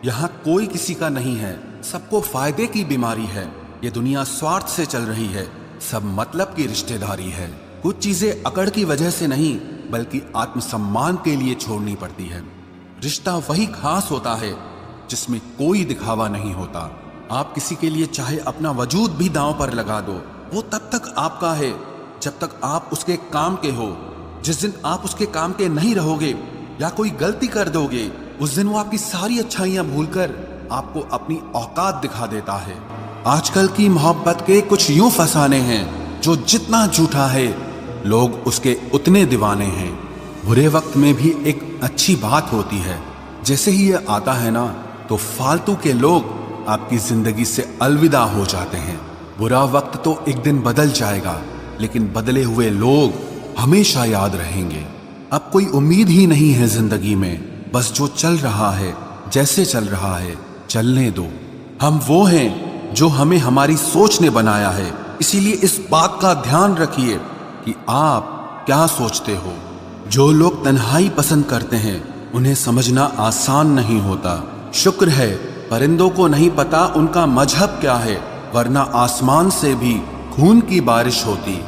यहाँ कोई किसी का नहीं है, सबको फायदे की बीमारी है। ये दुनिया स्वार्थ से चल रही है, सब मतलब की रिश्तेदारी है। कुछ चीजें अकड़ की वजह से नहीं बल्कि आत्मसम्मान के लिए छोड़नी पड़ती है। रिश्ता वही खास होता है जिसमें कोई दिखावा नहीं होता। आप किसी के लिए चाहे अपना वजूद भी दांव पर लगा दो, वो तब तक आपका है जब तक आप उसके काम के हो। जिस दिन आप उसके काम के नहीं रहोगे या कोई गलती कर दोगे, उस दिन वो आपकी सारी अच्छाइयां भूलकर आपको अपनी औकात दिखा देता है। आजकल की मोहब्बत के कुछ यूं फसाने हैं जो जितना झूठा है लोग उसके उतने दीवाने हैं। बुरे वक्त में भी एक अच्छी बात होती है, जैसे ही ये आता है ना तो फालतू के लोग आपकी जिंदगी से अलविदा हो जाते हैं। बुरा वक्त तो एक दिन बदल जाएगा, लेकिन बदले हुए लोग हमेशा याद रहेंगे। अब कोई उम्मीद ही नहीं है जिंदगी में, बस जो चल रहा है जैसे चल रहा है चलने दो। हम वो हैं जो हमें हमारी सोच ने बनाया है, इसीलिए इस बात का ध्यान रखिए कि आप क्या सोचते हो। जो लोग तन्हाई पसंद करते हैं उन्हें समझना आसान नहीं होता। शुक्र है परिंदों को नहीं पता उनका मजहब क्या है, वरना आसमान से भी खून की बारिश होती।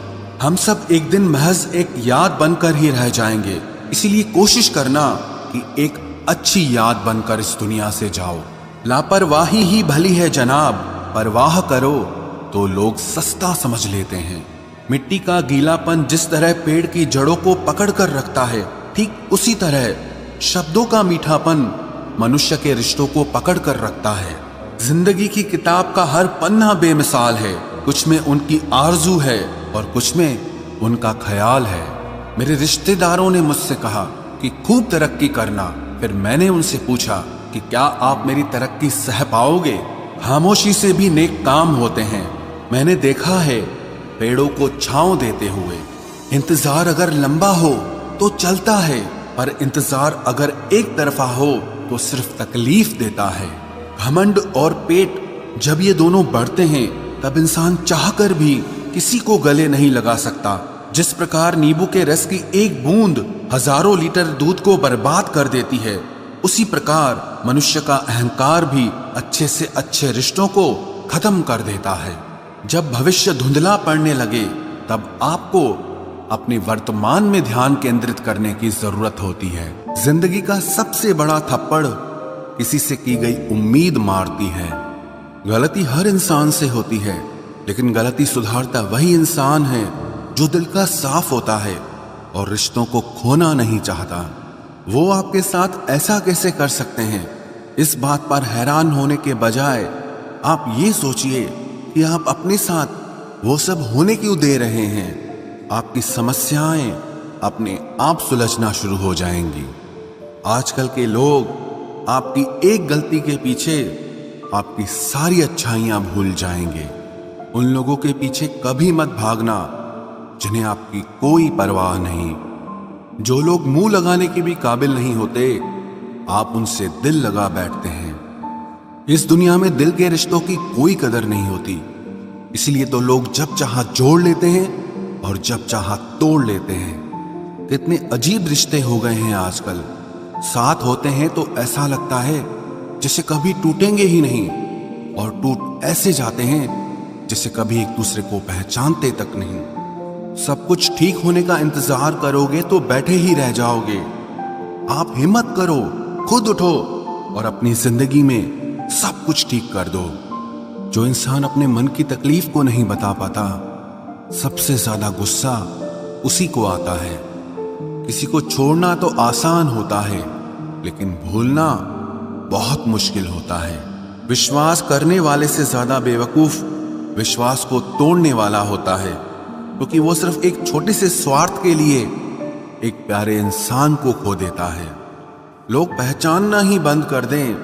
हम सब एक दिन महज एक याद बनकर ही रह जाएंगे, इसीलिए कोशिश करना कि एक अच्छी याद बनकर इस दुनिया से जाओ। लापरवाही ही भली है जनाब, परवाह करो तो लोग सस्ता समझ लेते हैं। मिट्टी का गीलापन जिस तरह पेड़ की जड़ों को पकड़ कर रखता है, ठीक उसी तरह शब्दों का मीठापन मनुष्य के रिश्तों को पकड़ कर रखता है। जिंदगी की किताब का हर पन्ना बेमिसाल है, कुछ में उनकी आरजू है और कुछ में उनका ख्याल है। मेरे रिश्तेदारों ने मुझसे कहा कि खूब तरक्की करना, फिर मैंने उनसे पूछा कि क्या आप मेरी तरक्की सह पाओगे। खामोशी से भी नेक काम होते हैं, मैंने देखा है पेड़ों को छांव देते हुए। इंतजार अगर लंबा हो तो चलता है, पर इंतजार अगर एक तरफा हो तो सिर्फ तकलीफ देता है। घमंड और पेट जब ये दोनों बढ़ते हैं तब इंसान चाहकर भी किसी को गले नहीं लगा सकता। जिस प्रकार नींबू के रस की एक बूंद हजारों लीटर दूध को बर्बाद कर देती है, उसी प्रकार मनुष्य का अहंकार भी अच्छे से अच्छे रिश्तों को खत्म कर देता है। जब भविष्य धुंधला पड़ने लगे तब आपको अपने वर्तमान में ध्यान केंद्रित करने की जरूरत होती है। जिंदगी का सबसे बड़ा थप्पड़ किसी से की गई उम्मीद मारती है। गलती हर इंसान से होती है, लेकिन गलती सुधारता वही इंसान है जो दिल का साफ होता है और रिश्तों को खोना नहीं चाहता। वो आपके साथ ऐसा कैसे कर सकते हैं, इस बात पर हैरान होने के बजाय आप ये सोचिए कि आप अपने साथ वो सब होने क्यों दे रहे हैं। आपकी समस्याएं अपने आप सुलझना शुरू हो जाएंगी। आजकल के लोग आपकी एक गलती के पीछे आपकी सारी अच्छाइयां भूल जाएंगे। उन लोगों के पीछे कभी मत भागना जिन्हें आपकी कोई परवाह नहीं। जो लोग मुंह लगाने के भी काबिल नहीं होते, आप उनसे दिल लगा बैठते हैं। इस दुनिया में दिल के रिश्तों की कोई कदर नहीं होती, इसलिए तो लोग जब चाहा जोड़ लेते हैं और जब चाहा तोड़ लेते हैं। कितने अजीब रिश्ते हो गए हैं आजकल। साथ होते हैं तो ऐसा लगता है जैसे कभी टूटेंगे ही नहीं, और टूट ऐसे जाते हैं जैसे कभी एक दूसरे को पहचानते तक नहीं। सब कुछ ठीक होने का इंतजार करोगे तो बैठे ही रह जाओगे। आप हिम्मत करो, खुद उठो और अपनी जिंदगी में सब कुछ ठीक कर दो। जो इंसान अपने मन की तकलीफ को नहीं बता पाता, सबसे ज्यादा गुस्सा उसी को आता है। किसी को छोड़ना तो आसान होता है, लेकिन भूलना बहुत मुश्किल होता है। विश्वास करने वाले से ज्यादा बेवकूफ विश्वास को तोड़ने वाला होता है, क्योंकि वो सिर्फ एक छोटे से स्वार्थ के लिए एक प्यारे इंसान को खो देता है। लोग पहचानना ही बंद कर दें,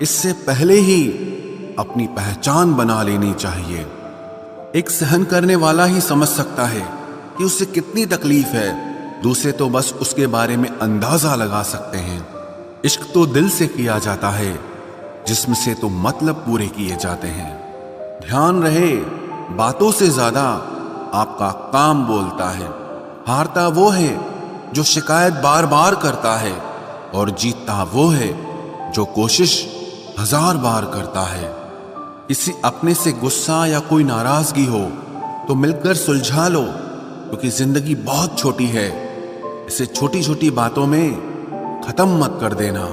इससे पहले ही अपनी पहचान बना लेनी चाहिए। एक सहन करने वाला ही समझ सकता है कि उससे कितनी तकलीफ है, दूसरे तो बस उसके बारे में अंदाजा लगा सकते हैं। इश्क तो दिल से किया जाता है, जिस्म से तो मतलब पूरे किए जाते हैं। ध्यान रहे, बातों से ज्यादा आपका काम बोलता है। हारता वो है जो शिकायत बार बार करता है, और जीतता वो है जो कोशिश 1000 बार करता है। किसी अपने से गुस्सा या कोई नाराजगी हो तो मिलकर सुलझा लो, क्योंकि जिंदगी बहुत छोटी है। इसे छोटी छोटी बातों में खत्म मत कर देना।